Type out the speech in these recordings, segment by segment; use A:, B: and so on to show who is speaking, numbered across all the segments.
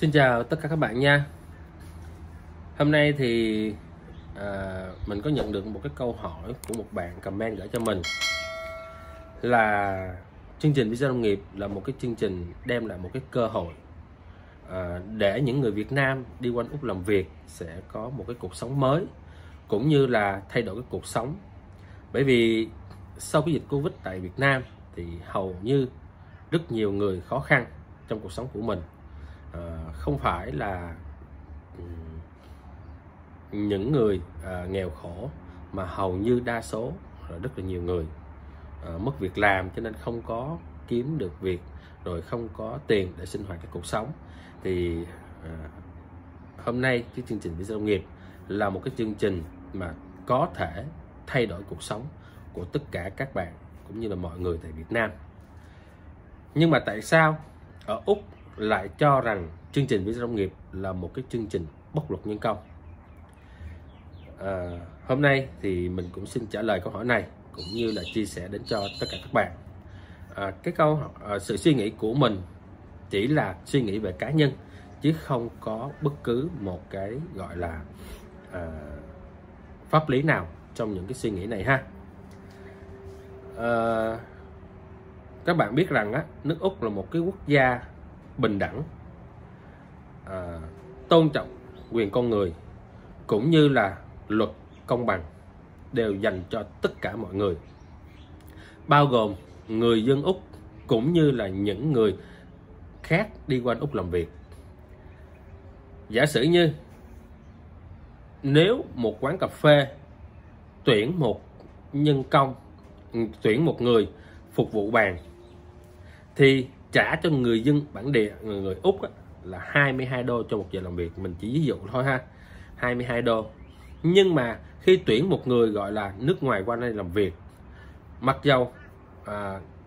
A: Xin chào tất cả các bạn nha. Hôm nay thì mình có nhận được một cái câu hỏi của một bạn comment gửi cho mình là chương trình Visa Nông nghiệp là một cái chương trình đem lại một cái cơ hội để những người Việt Nam đi qua Úc làm việc sẽ có một cái cuộc sống mới, cũng như là thay đổi cái cuộc sống. Bởi vì sau cái dịch Covid tại Việt Nam thì hầu như rất nhiều người khó khăn trong cuộc sống của mình. Không phải là những người nghèo khổ, mà hầu như đa số rất là nhiều người mất việc làm, cho nên không có kiếm được việc, rồi không có tiền để sinh hoạt cái cuộc sống. Thì hôm nay cái chương trình Visa Nông nghiệp là một cái chương trình mà có thể thay đổi cuộc sống của tất cả các bạn cũng như là mọi người tại Việt Nam. Nhưng mà tại sao ở Úc lại cho rằng chương trình Visa Nông nghiệp là một cái chương trình bóc lột nhân công? Hôm nay thì mình cũng xin trả lời câu hỏi này, cũng như là chia sẻ đến cho tất cả các bạn. Sự suy nghĩ của mình chỉ là suy nghĩ về cá nhân, chứ không có bất cứ một cái gọi là pháp lý nào trong những cái suy nghĩ này ha. Các bạn biết rằng nước Úc là một cái quốc gia bình đẳng, tôn trọng quyền con người, cũng như là luật công bằng đều dành cho tất cả mọi người, bao gồm người dân Úc cũng như là những người khác đi qua Úc làm việc. Giả sử như nếu một quán cà phê tuyển một nhân công, tuyển một người phục vụ bàn, thì trả cho người dân bản địa, người Úc là 22 đô cho một giờ làm việc. Mình chỉ ví dụ thôi ha, 22 đô. Nhưng mà khi tuyển một người gọi là nước ngoài qua đây làm việc, mặc dầu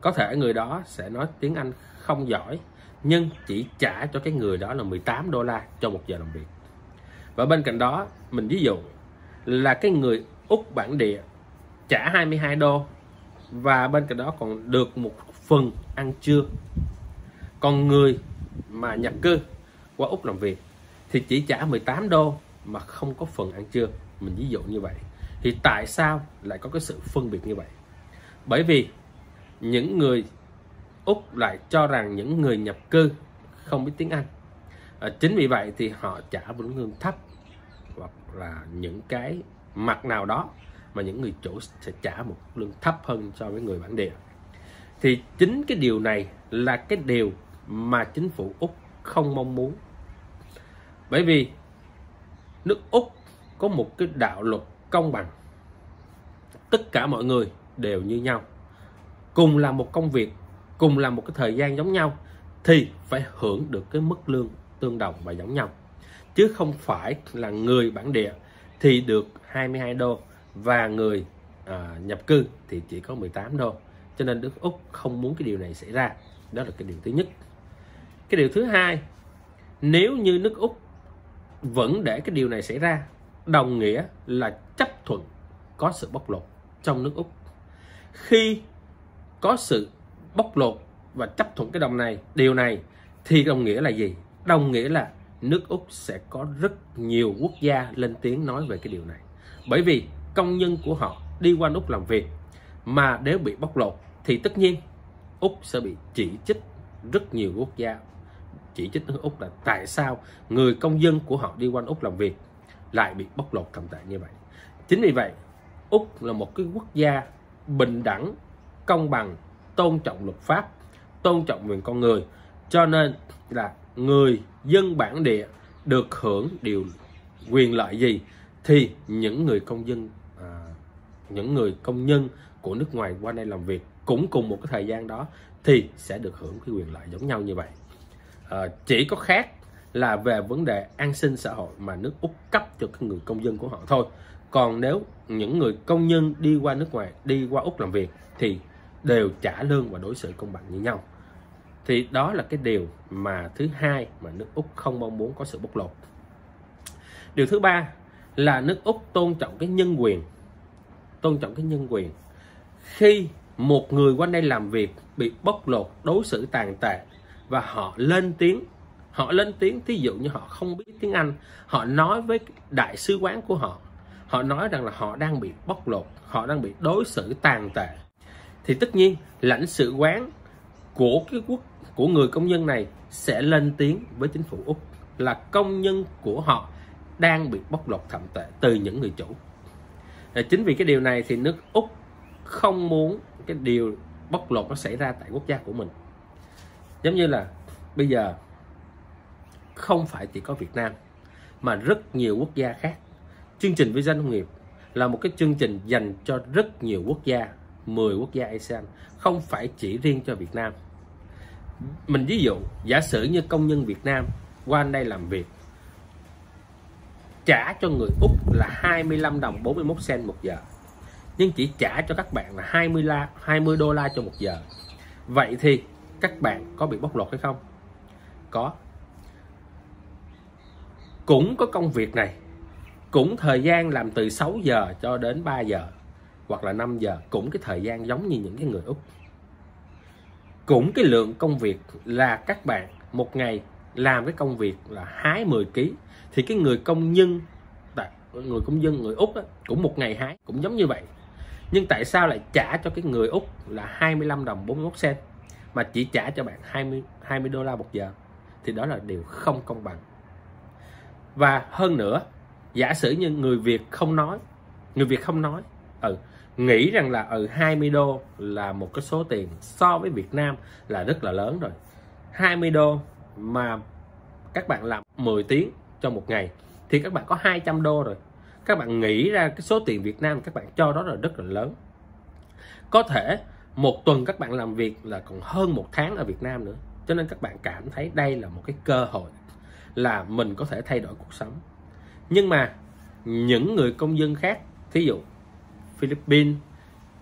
A: có thể người đó sẽ nói tiếng Anh không giỏi, nhưng chỉ trả cho cái người đó là 18 đô la cho một giờ làm việc. Và bên cạnh đó, mình ví dụ là cái người Úc bản địa trả 22 đô, và bên cạnh đó còn được một phần ăn trưa. Còn người mà nhập cư qua Úc làm việc thì chỉ trả 18 đô mà không có phần ăn trưa. Mình ví dụ như vậy. Thì tại sao lại có cái sự phân biệt như vậy? Bởi vì những người Úc lại cho rằng những người nhập cư không biết tiếng Anh. Chính vì vậy thì họ trả một lương thấp, hoặc là những cái mặt nào đó mà những người chủ sẽ trả một lương thấp hơn so với người bản địa. Thì chính cái điều này là cái điều mà chính phủ Úc không mong muốn. Bởi vì nước Úc có một cái đạo luật công bằng, tất cả mọi người đều như nhau, cùng làm một công việc, cùng làm một cái thời gian giống nhau, thì phải hưởng được cái mức lương tương đồng và giống nhau, chứ không phải là người bản địa thì được 22 đô và người nhập cư thì chỉ có 18 đô. Cho nên nước Úc không muốn cái điều này xảy ra. Đó là cái điều thứ nhất. Cái điều thứ hai, nếu như nước Úc vẫn để cái điều này xảy ra, đồng nghĩa là chấp thuận có sự bóc lột trong nước Úc. Khi có sự bóc lột và chấp thuận cái điều này thì đồng nghĩa là gì? Đồng nghĩa là nước Úc sẽ có rất nhiều quốc gia lên tiếng nói về cái điều này. Bởi vì công nhân của họ đi qua Úc làm việc mà nếu bị bóc lột thì tất nhiên Úc sẽ bị chỉ trích. Rất nhiều quốc gia chỉ trích nước Úc là tại sao người công dân của họ đi qua Úc làm việc lại bị bóc lột tồi tệ như vậy. Chính vì vậy Úc là một cái quốc gia bình đẳng, công bằng, tôn trọng luật pháp, tôn trọng quyền con người, cho nên là người dân bản địa được hưởng quyền lợi gì thì những người công nhân của nước ngoài qua đây làm việc cũng cùng một cái thời gian đó thì sẽ được hưởng cái quyền lợi giống nhau như vậy. Chỉ có khác là về vấn đề an sinh xã hội mà nước Úc cấp cho các người công dân của họ thôi. Còn nếu những người công nhân đi qua nước ngoài, đi qua Úc làm việc thì đều trả lương và đối xử công bằng như nhau. Thì đó là cái điều mà thứ hai mà nước Úc không mong muốn có sự bóc lột. Điều thứ ba là nước Úc tôn trọng cái nhân quyền. Tôn trọng cái nhân quyền. Khi một người qua đây làm việc bị bóc lột, đối xử tàn tệ và họ lên tiếng Họ lên tiếng, thí dụ như họ không biết tiếng Anh, họ nói với đại sứ quán của họ, họ nói rằng là họ đang bị bóc lột, họ đang bị đối xử tàn tệ, thì tất nhiên lãnh sự quán của cái quốc của người công nhân này sẽ lên tiếng với chính phủ Úc là công nhân của họ đang bị bóc lột thậm tệ từ những người chủ. Chính vì cái điều này thì nước Úc không muốn cái điều bóc lột nó xảy ra tại quốc gia của mình. Giống như là bây giờ không phải chỉ có Việt Nam mà rất nhiều quốc gia khác. Chương trình visa nông nghiệp là một cái chương trình dành cho rất nhiều quốc gia, 10 quốc gia ASEAN, không phải chỉ riêng cho Việt Nam. Mình ví dụ, giả sử như công nhân Việt Nam qua đây làm việc, trả cho người Úc là 25 đồng 41 cent một giờ, nhưng chỉ trả cho các bạn là 20 đô la cho một giờ. Vậy thì các bạn có bị bóc lột hay không? Có. Cũng có công việc này, cũng thời gian làm từ 6 giờ cho đến 3 giờ hoặc là 5 giờ, cũng cái thời gian giống như những cái người Úc. Cũng cái lượng công việc là các bạn một ngày làm cái công việc là hái 10 kg, thì cái người công nhân người Úc á, cũng một ngày hái cũng giống như vậy. Nhưng tại sao lại trả cho cái người Úc là 25 đồng 41 cent mà chỉ trả cho bạn 20 đô la một giờ? Thì đó là điều không công bằng. Và hơn nữa, giả sử như người Việt không nói, nghĩ rằng là 20 đô là một cái số tiền so với Việt Nam là rất là lớn rồi. 20 đô mà các bạn làm 10 tiếng trong một ngày thì các bạn có 200 đô rồi. Các bạn nghĩ ra cái số tiền Việt Nam các bạn cho đó là rất là lớn. Có thể một tuần các bạn làm việc là còn hơn một tháng ở Việt Nam nữa. Cho nên các bạn cảm thấy đây là một cái cơ hội là mình có thể thay đổi cuộc sống. Nhưng mà những người công dân khác, thí dụ Philippines,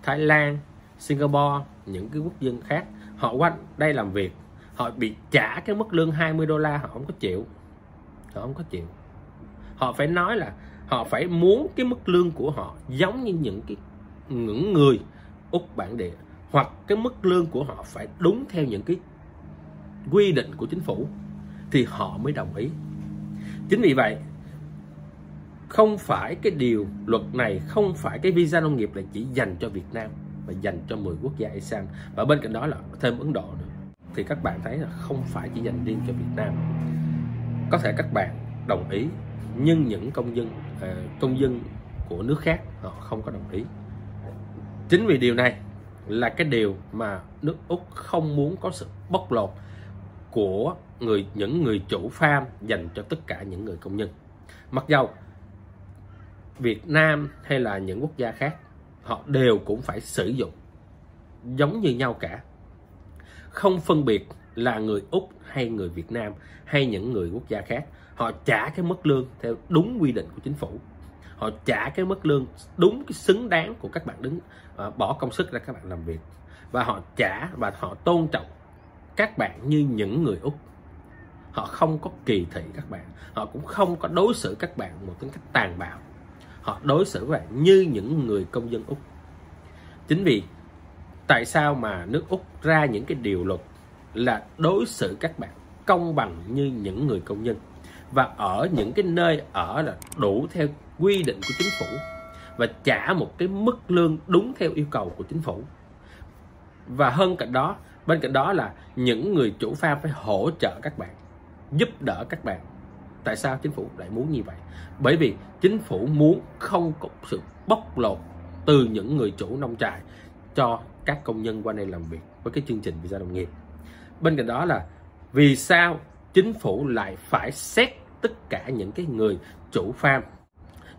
A: Thái Lan, Singapore, những cái quốc dân khác, họ qua đây làm việc, họ bị trả cái mức lương 20 đô la, họ không có chịu. Họ phải nói là họ phải muốn cái mức lương của họ giống như những người Úc bản địa, hoặc cái mức lương của họ phải đúng theo những cái quy định của chính phủ thì họ mới đồng ý. Chính vì vậy, không phải cái điều luật này, không phải cái visa nông nghiệp là chỉ dành cho Việt Nam mà dành cho 10 quốc gia ASEAN, và bên cạnh đó là thêm Ấn Độ nữa. Thì các bạn thấy là không phải chỉ dành riêng cho Việt Nam. Có thể các bạn đồng ý, nhưng những công dân của nước khác họ không có đồng ý. Chính vì điều này là cái điều mà nước Úc không muốn có sự bóc lột của những người chủ farm dành cho tất cả những người công nhân. Mặc dầu Việt Nam hay là những quốc gia khác, họ đều cũng phải sử dụng giống như nhau cả, không phân biệt là người Úc hay người Việt Nam hay những người quốc gia khác. Họ trả cái mức lương theo đúng quy định của chính phủ, họ trả cái mức lương đúng cái xứng đáng của các bạn bỏ công sức ra các bạn làm việc, và họ trả và họ tôn trọng các bạn như những người Úc. Họ không có kỳ thị các bạn, họ cũng không có đối xử các bạn một cách tàn bạo. Họ đối xử các bạn như những người công dân Úc. Chính vì tại sao mà nước Úc ra những cái điều luật là đối xử các bạn công bằng như những người công nhân, và ở những cái nơi ở là đủ theo quy định của chính phủ, và trả một cái mức lương đúng theo yêu cầu của chính phủ. Và bên cạnh đó là những người chủ farm phải hỗ trợ các bạn, giúp đỡ các bạn. Tại sao chính phủ lại muốn như vậy? Bởi vì chính phủ muốn không có sự bóc lột từ những người chủ nông trại cho các công nhân qua đây làm việc với cái chương trình visa nông nghiệp. Bên cạnh đó là vì sao chính phủ lại phải xét tất cả những cái người chủ farm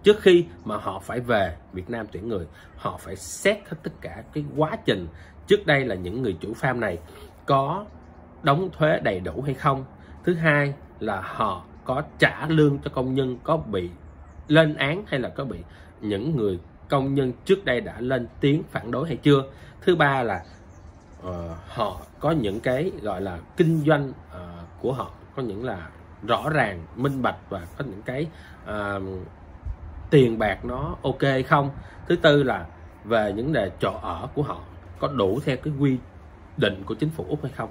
A: trước khi mà họ phải về Việt Nam tuyển người. Họ phải xét hết tất cả cái quá trình trước đây là những người chủ farm này có đóng thuế đầy đủ hay không. Thứ hai là họ có trả lương cho công nhân, có bị lên án hay là có bị những người công nhân trước đây đã lên tiếng phản đối hay chưa. Thứ ba là họ có những cái gọi là kinh doanh của họ có những là rõ ràng, minh bạch, và có những cái tiền bạc nó ok hay không. Thứ tư là về những đề chỗ ở của họ có đủ theo cái quy định của chính phủ Úc hay không.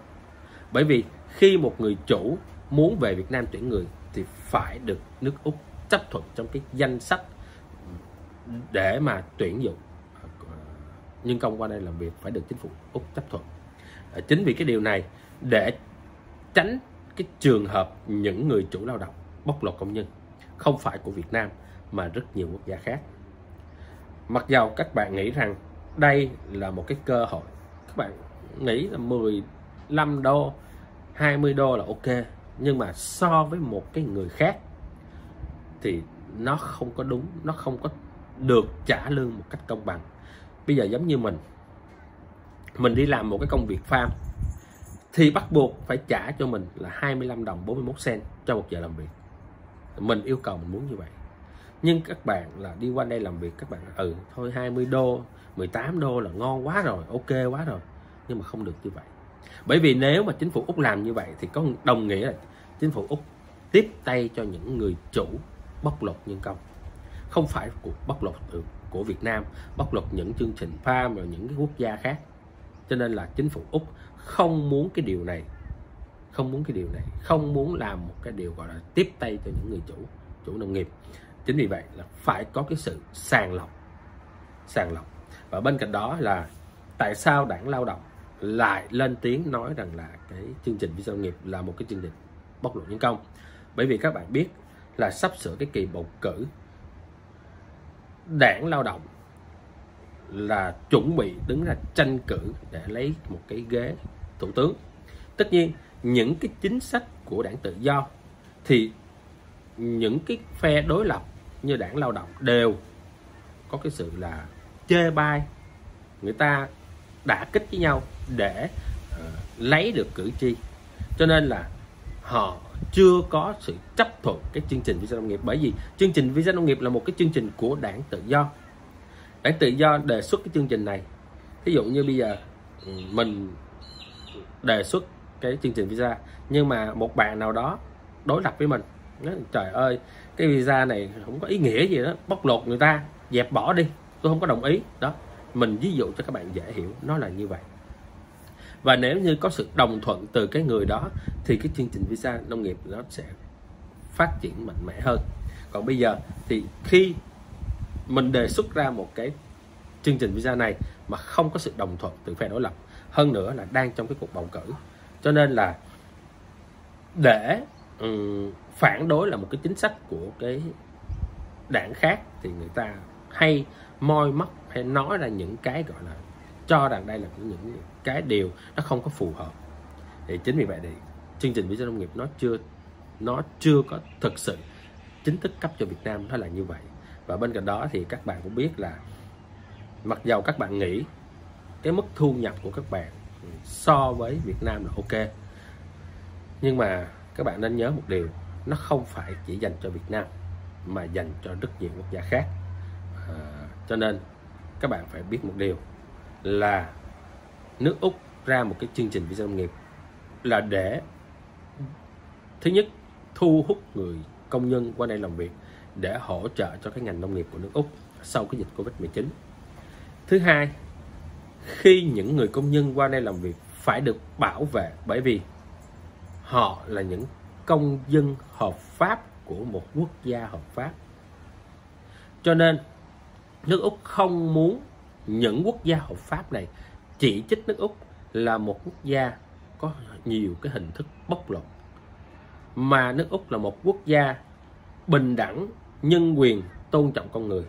A: Bởi vì khi một người chủ muốn về Việt Nam tuyển người thì phải được nước Úc chấp thuận trong cái danh sách để mà tuyển dụng nhân công qua đây làm việc, phải được chính phủ Úc chấp thuận. Chính vì cái điều này, để tránh cái trường hợp những người chủ lao động bóc lột công nhân không phải của Việt Nam mà rất nhiều quốc gia khác. Mặc dầu các bạn nghĩ rằng đây là một cái cơ hội, các bạn nghĩ là 15 đô, 20 đô là ok, nhưng mà so với một cái người khác thì nó không có đúng, nó không có được trả lương một cách công bằng. Bây giờ giống như mình đi làm một cái công việc farm thì bắt buộc phải trả cho mình là 25 đồng 41 cent cho một giờ làm việc. Mình yêu cầu mình muốn như vậy. Nhưng các bạn là đi qua đây làm việc, các bạn thôi 20 đô, 18 đô là ngon quá rồi, ok quá rồi. Nhưng mà không được như vậy. Bởi vì nếu mà chính phủ Úc làm như vậy thì có đồng nghĩa là chính phủ Úc tiếp tay cho những người chủ bóc lột nhân công. Không phải bóc lột của Việt Nam, bóc lột những chương trình farm và những cái quốc gia khác. Cho nên là chính phủ Úc không muốn cái điều này, không muốn làm một cái điều gọi là tiếp tay cho những người chủ nông nghiệp. Chính vì vậy là phải có cái sự sàng lọc. Và bên cạnh đó là tại sao Đảng Lao động lại lên tiếng nói rằng là cái chương trình visa nông nghiệp là một cái chương trình bóc lột nhân công. Bởi vì các bạn biết là sắp sửa cái kỳ bầu cử, Đảng Lao động là chuẩn bị đứng ra tranh cử để lấy một cái ghế thủ tướng. Tất nhiên những cái chính sách của Đảng Tự Do thì những cái phe đối lập như Đảng Lao động đều có cái sự là chê bai, người ta đả kích với nhau để lấy được cử tri. Cho nên là họ chưa có sự chấp thuận cái chương trình visa nông nghiệp. Bởi vì chương trình visa nông nghiệp là một cái chương trình của Đảng Tự Do. Đảng Tự Do đề xuất cái chương trình này. Ví dụ như bây giờ mình đề xuất cái chương trình visa, nhưng mà một bạn nào đó đối lập với mình nói, trời ơi cái visa này không có ý nghĩa gì đó, bóc lột người ta, dẹp bỏ đi, tôi không có đồng ý. Đó, mình ví dụ cho các bạn dễ hiểu, nó là như vậy. Và nếu như có sự đồng thuận từ cái người đó thì cái chương trình visa nông nghiệp nó sẽ phát triển mạnh mẽ hơn. Còn bây giờ thì khi mình đề xuất ra một cái chương trình visa này mà không có sự đồng thuận từ phe đối lập, hơn nữa là đang trong cái cuộc bầu cử, cho nên là để phản đối là một cái chính sách của cái đảng khác thì người ta hay moi móc hay nói ra những cái gọi là cho rằng đây là những cái điều nó không có phù hợp. Thì chính vì vậy thì chương trình visa nông nghiệp nó chưa có thực sự chính thức cấp cho Việt Nam, nó là như vậy. Và bên cạnh đó thì các bạn cũng biết là mặc dầu các bạn nghĩ cái mức thu nhập của các bạn so với Việt Nam là ok, nhưng mà các bạn nên nhớ một điều, nó không phải chỉ dành cho Việt Nam mà dành cho rất nhiều quốc gia khác. Cho nên các bạn phải biết một điều là nước Úc ra một cái chương trình visa nông nghiệp là để thứ nhất thu hút người công nhân qua đây làm việc để hỗ trợ cho cái ngành nông nghiệp của nước Úc sau cái dịch Covid-19. Thứ hai, khi những người công nhân qua đây làm việc phải được bảo vệ, bởi vì họ là những công dân hợp pháp của một quốc gia hợp pháp. Cho nên nước Úc không muốn những quốc gia hợp pháp này chỉ trích nước Úc là một quốc gia có nhiều cái hình thức bóc lột, mà nước Úc là một quốc gia bình đẳng, nhân quyền, tôn trọng con người,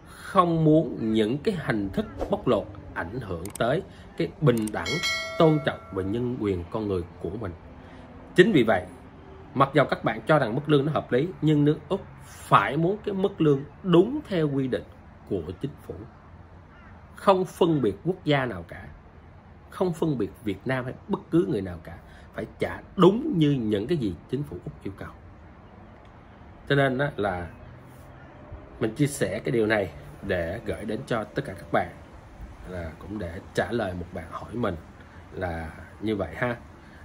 A: không muốn những cái hình thức bóc lột ảnh hưởng tới cái bình đẳng, tôn trọng và nhân quyền con người của mình. Chính vì vậy, mặc dù các bạn cho rằng mức lương nó hợp lý, nhưng nước Úc phải muốn cái mức lương đúng theo quy định của chính phủ, không phân biệt quốc gia nào cả, không phân biệt Việt Nam hay bất cứ người nào cả, phải trả đúng như những cái gì chính phủ Úc yêu cầu. Cho nên đó là mình chia sẻ cái điều này để gửi đến cho tất cả các bạn, là cũng để trả lời một bạn hỏi mình là như vậy ha.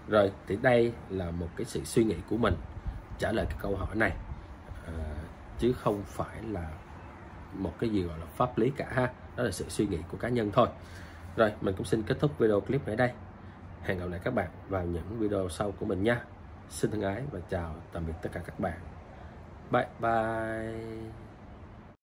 A: Rồi thì đây là một cái sự suy nghĩ của mình trả lời cái câu hỏi này, chứ không phải là một cái gì gọi là pháp lý cả ha. Đó là sự suy nghĩ của cá nhân thôi. Rồi mình cũng xin kết thúc video clip ở đây. Hẹn gặp lại các bạn vào những video sau của mình nha. Xin thân ái và chào tạm biệt tất cả các bạn. Bye bye.